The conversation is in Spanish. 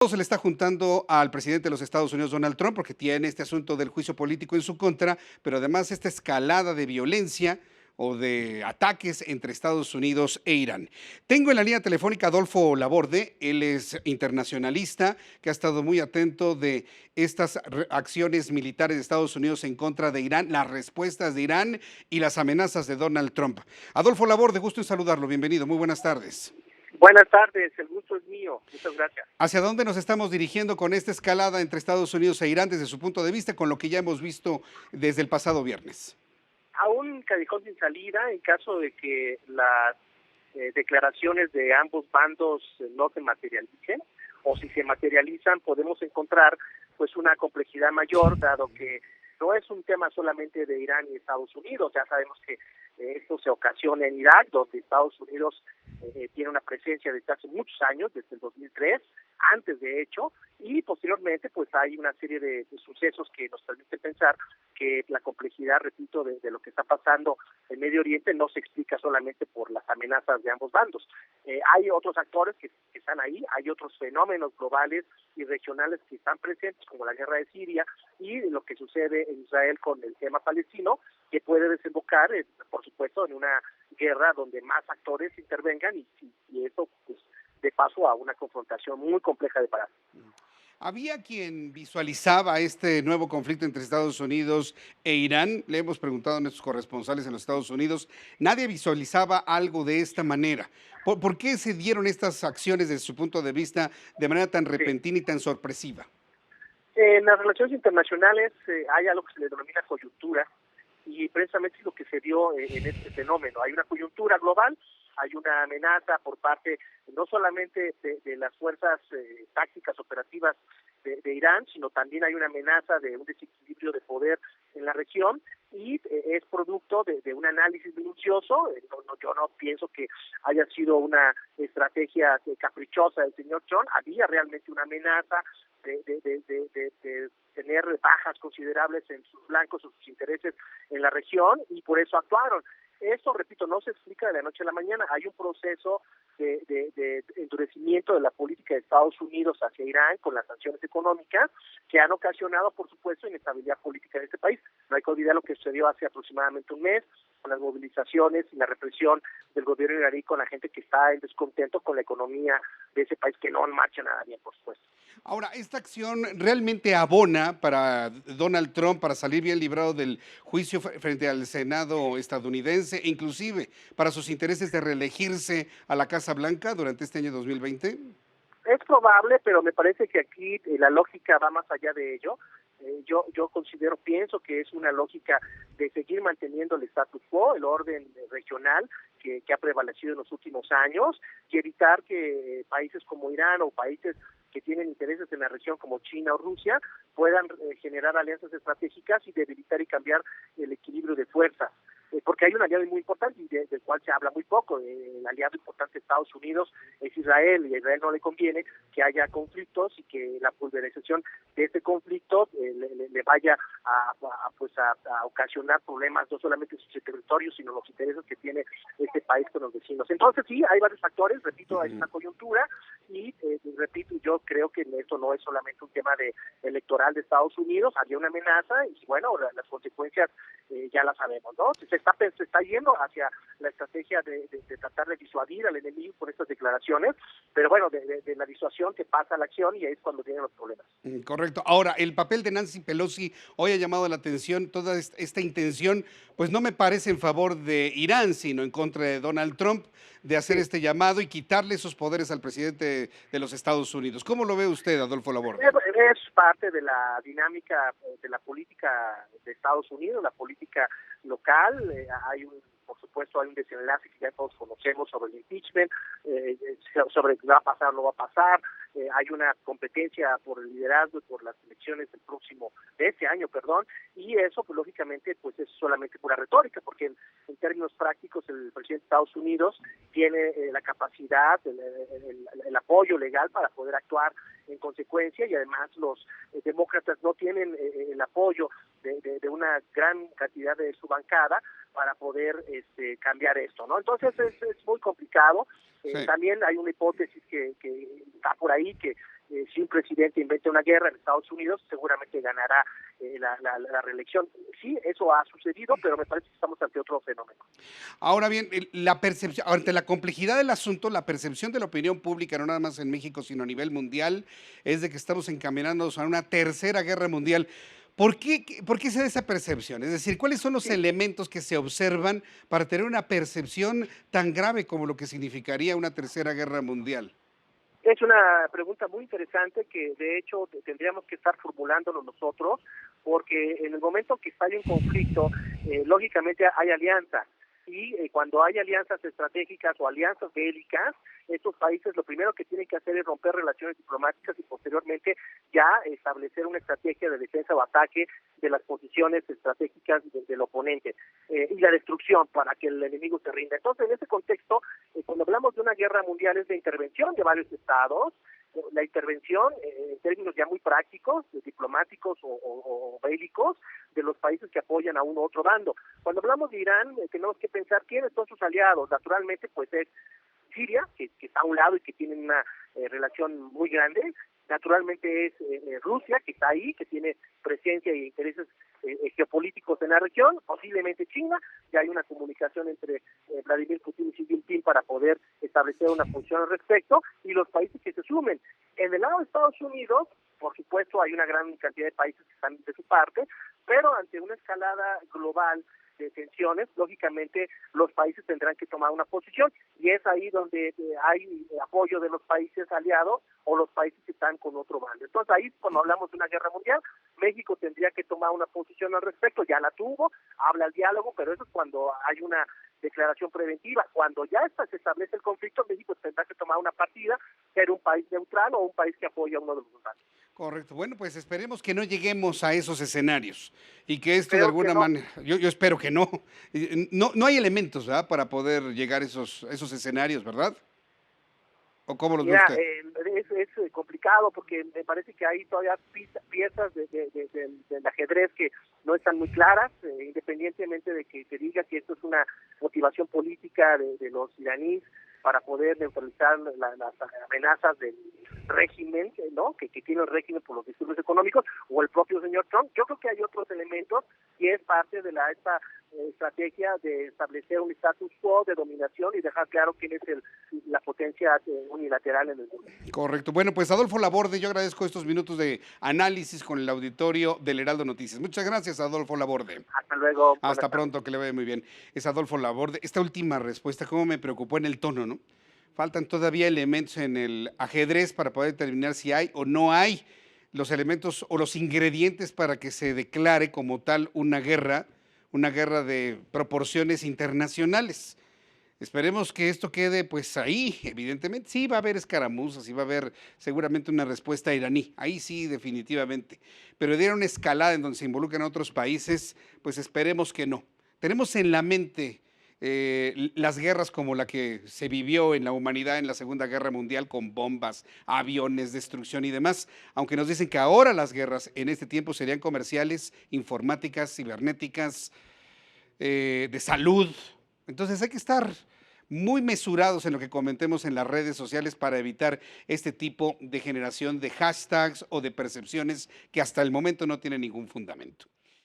Todo se le está juntando al presidente de los Estados Unidos, Donald Trump, porque tiene este asunto del juicio político en su contra, pero además esta escalada de violencia o de ataques entre Estados Unidos e Irán. Tengo en la línea telefónica a Adolfo Laborde, él es internacionalista, que ha estado muy atento de estas acciones militares de Estados Unidos en contra de Irán, las respuestas de Irán y las amenazas de Donald Trump. Adolfo Laborde, gusto en saludarlo, bienvenido, muy buenas tardes. Buenas tardes, el gusto es mío. Muchas gracias. ¿Hacia dónde nos estamos dirigiendo con esta escalada entre Estados Unidos e Irán desde su punto de vista, con lo que ya hemos visto desde el pasado viernes? A un callejón sin salida en caso de que las declaraciones de ambos bandos no se materialicen, o si se materializan podemos encontrar pues una complejidad mayor, dado que no es un tema solamente de Irán y Estados Unidos. Ya sabemos que esto se ocasiona en Irak, donde Estados Unidos tiene una presencia desde hace muchos años, desde el 2003, antes de hecho, y posteriormente pues hay una serie de sucesos que nos permiten pensar que la complejidad, repito, de lo que está pasando en Medio Oriente no se explica solamente por las amenazas de ambos bandos. Hay otros actores que están ahí, hay otros fenómenos globales y regionales que están presentes, como la guerra de Siria y lo que sucede en Israel con el tema palestino, que puede desembocar, por supuesto, en una guerra donde más actores intervengan y eso pues de paso a una confrontación muy compleja de parar. Había quien visualizaba este nuevo conflicto entre Estados Unidos e Irán. Le hemos preguntado a nuestros corresponsales en los Estados Unidos. Nadie visualizaba algo de esta manera. ¿Por qué se dieron estas acciones desde su punto de vista de manera tan Sí. repentina y tan sorpresiva? En las relaciones internacionales hay algo que se le denomina coyuntura, y precisamente es lo que se dio en este fenómeno. Hay una coyuntura global, hay una amenaza por parte no solamente de las fuerzas tácticas operativas de Irán, sino también hay una amenaza de un desequilibrio de poder en la región, y es producto de un análisis minucioso. Yo no pienso que haya sido una estrategia caprichosa del señor Trump. Había realmente una amenaza de tener bajas considerables en sus blancos o sus intereses en la región, y por eso actuaron. Esto, repito, no se explica de la noche a la mañana. Hay un proceso de endurecimiento de la política de Estados Unidos hacia Irán con las sanciones económicas que han ocasionado, por supuesto, inestabilidad política en este país. No hay que olvidar lo que sucedió hace aproximadamente un mes con las movilizaciones y la represión del gobierno iraní con la gente que está en descontento con la economía de ese país, que no marcha nada bien, por supuesto. Ahora, ¿esta acción realmente abona para Donald Trump para salir bien librado del juicio frente al Senado estadounidense e inclusive para sus intereses de reelegirse a la Casa Blanca durante este año 2020? Es probable, pero me parece que aquí la lógica va más allá de ello. Yo pienso que es una lógica de seguir manteniendo el status quo, el orden regional que ha prevalecido en los últimos años, y evitar que países como Irán o países que tienen intereses en la región como China o Rusia puedan generar alianzas estratégicas y debilitar y cambiar el equilibrio de fuerzas. Porque hay un aliado muy importante y del cual se habla muy poco. El aliado importante de Estados Unidos es Israel, y a Israel no le conviene que haya conflictos y que la pulverización de este conflicto le vaya a ocasionar problemas no solamente en su territorio, sino los intereses que tiene este país con los vecinos. Entonces sí, hay varios factores, repito, hay una coyuntura y repito, yo creo que esto no es solamente un tema electoral de Estados Unidos. Había una amenaza y bueno, las consecuencias ya las sabemos, ¿no? Se está yendo hacia la estrategia de tratar de disuadir al enemigo con estas declaraciones, pero bueno, de la disuasión que pasa a la acción, y ahí es cuando vienen los problemas. Correcto. Ahora, el papel de Nancy Pelosi hoy ha llamado la atención, toda esta intención, pues no me parece en favor de Irán, sino en contra de Donald Trump, de hacer Sí. este llamado y quitarle esos poderes al presidente de los Estados Unidos. ¿Cómo lo ve usted, Adolfo Laborde? Es parte de la dinámica de la política de Estados Unidos, la política local. Por supuesto, hay un desenlace que ya todos conocemos sobre el impeachment, sobre qué va a pasar o no va a pasar. Hay una competencia por el liderazgo y por las elecciones de este año, y eso, pues lógicamente, pues es solamente pura retórica, porque en términos prácticos el presidente de Estados Unidos tiene la capacidad, el apoyo legal para poder actuar en consecuencia, y además los demócratas no tienen el apoyo de una gran cantidad de su bancada para poder cambiar esto, ¿no? Entonces es muy complicado. Sí. También hay una hipótesis que está por ahí, que si un presidente inventa una guerra en Estados Unidos, seguramente ganará la reelección. Sí, eso ha sucedido, pero me parece que estamos ante otro fenómeno. Ahora bien, la percepción, ante la complejidad del asunto, la percepción de la opinión pública, no nada más en México, sino a nivel mundial, es de que estamos encaminándonos a una tercera guerra mundial. ¿Por qué se da esa percepción? Es decir, ¿cuáles son los Sí. elementos que se observan para tener una percepción tan grave como lo que significaría una tercera guerra mundial? Es una pregunta muy interesante que de hecho tendríamos que estar formulándolo nosotros, porque en el momento que hay un conflicto, lógicamente hay alianza. Y cuando hay alianzas estratégicas o alianzas bélicas, estos países lo primero que tienen que hacer es romper relaciones diplomáticas y posteriormente ya establecer una estrategia de defensa o ataque de las posiciones estratégicas del oponente y la destrucción para que el enemigo se rinda. Entonces, en ese contexto, cuando hablamos de una guerra mundial es de intervención de varios estados, la intervención en términos ya muy prácticos, diplomáticos o bélicos, de los países que apoyan a uno u otro bando. Cuando hablamos de Irán, tenemos que pensar quiénes son sus aliados. Naturalmente, pues es Siria, que está a un lado y que tiene una relación muy grande. Naturalmente es Rusia, que está ahí, que tiene presencia e intereses geopolíticos en la región, posiblemente China. Ya hay una comunicación entre Vladimir Putin y Xi Jinping para poder establecer una posición al respecto, y los países que se sumen. En el lado de Estados Unidos, por supuesto, hay una gran cantidad de países que están de su parte, pero ante una escalada global de tensiones, lógicamente los países tendrán que tomar una posición, y es ahí donde hay apoyo de los países aliados o los países que están con otro bando. Entonces ahí, cuando hablamos de una guerra mundial, México tendría que tomar una posición al respecto, ya la tuvo, habla el diálogo, pero eso es cuando hay una declaración preventiva. Cuando ya se establece el conflicto, México tendrá que tomar una partida, ser un país neutral o un país que apoya a uno de los bandos. Correcto. Bueno, pues esperemos que no lleguemos a esos escenarios y que esto de Creo que alguna no. manera, yo espero que no. No hay elementos, ¿verdad?, para poder llegar a esos escenarios, ¿verdad? ¿O cómo los ve Mira, usted? es complicado porque me parece que hay todavía piezas del ajedrez que no están muy claras, independientemente de que se diga que esto es una motivación política de los iraníes para poder neutralizar las amenazas del régimen, ¿no? que tiene el régimen por los disturbios económicos, o el propio señor Trump. Yo creo que hay otros elementos y es parte de esta estrategia de establecer un status quo de dominación y dejar claro quién es la potencia unilateral en el mundo. Correcto. Bueno, pues Adolfo Laborde, yo agradezco estos minutos de análisis con el auditorio del Heraldo Noticias. Muchas gracias, Adolfo Laborde. Hasta luego. Buenas Hasta tardes. pronto, que le vaya muy bien. Es Adolfo Laborde. Esta última respuesta, cómo me preocupó en el tono, ¿no? Faltan todavía elementos en el ajedrez para poder determinar si hay o no hay los elementos o los ingredientes para que se declare como tal una guerra de proporciones internacionales. Esperemos que esto quede pues ahí, evidentemente. Sí va a haber escaramuzas, sí va a haber seguramente una respuesta iraní, ahí sí definitivamente. Pero de una escalada en donde se involucran otros países, pues esperemos que no. Tenemos en la mente las guerras como la que se vivió en la humanidad en la Segunda Guerra Mundial con bombas, aviones, destrucción y demás, aunque nos dicen que ahora las guerras en este tiempo serían comerciales, informáticas, cibernéticas, de salud. Entonces hay que estar muy mesurados en lo que comentemos en las redes sociales para evitar este tipo de generación de hashtags o de percepciones que hasta el momento no tienen ningún fundamento.